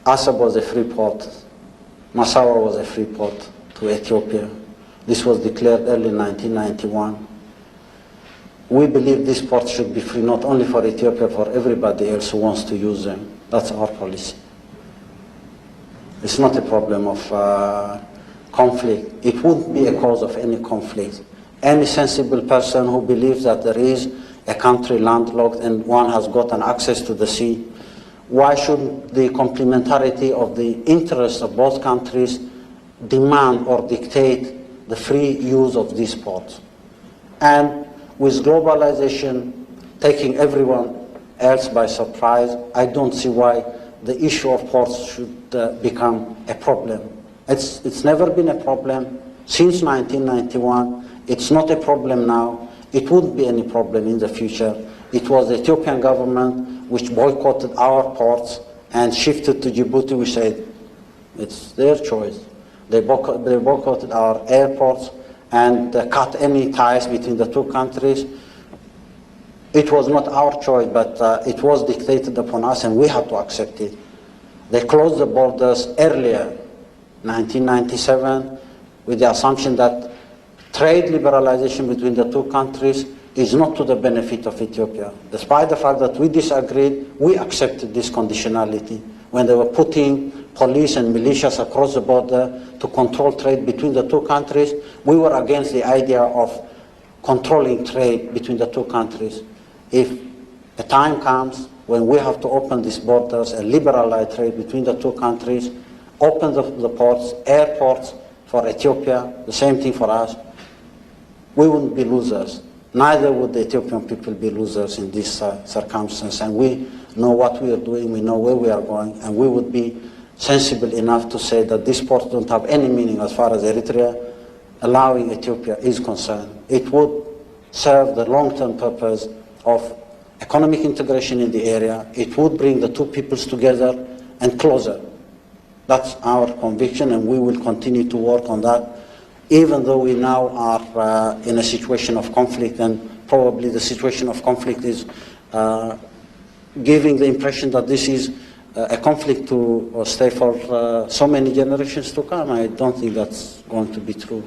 Assab was a free port. Massawa was a free port to Ethiopia. This was declared early 1991. We believe this port should be free not only for Ethiopia, for everybody else who wants to use them. That's our policy. It's not a problem of conflict. It wouldn't be a cause of any conflict. Any sensible person who believes that there is a country landlocked and one has gotten access to the sea, why should the complementarity of the interests of both countries demand or dictate the free use of these ports? And with globalization taking everyone else by surprise, I don't see why the issue of ports should become a problem. It's never been a problem since 1991. It's not a problem now. It wouldn't be any problem in the future. It was the Ethiopian government which boycotted our ports and shifted to Djibouti. We said it's their choice. They boycotted our airports and cut any ties between the two countries. It was not our choice, but it was dictated upon us and we had to accept it. They closed the borders earlier, 1997, with the assumption that trade liberalization between the two countries is not to the benefit of Ethiopia. Despite the fact that we disagreed, we accepted this conditionality. When they were putting police and militias across the border to control trade between the two countries, we were against the idea of controlling trade between the two countries. If a time comes when we have to open these borders and liberalize trade between the two countries, open the ports, airports for Ethiopia, the same thing for us, we wouldn't be losers. Neither would the Ethiopian people be losers in this circumstance. And we know what we are doing, we know where we are going, and we would be sensible enough to say that these ports don't have any meaning as far as Eritrea allowing Ethiopia is concerned. It would serve the long-term purpose of economic integration in the area. It would bring the two peoples together and closer. That's our conviction, and we will continue to work on that, even though we now are in a situation of conflict, and probably the situation of conflict is giving the impression that this is a conflict to stay for so many generations to come. I don't think that's going to be true.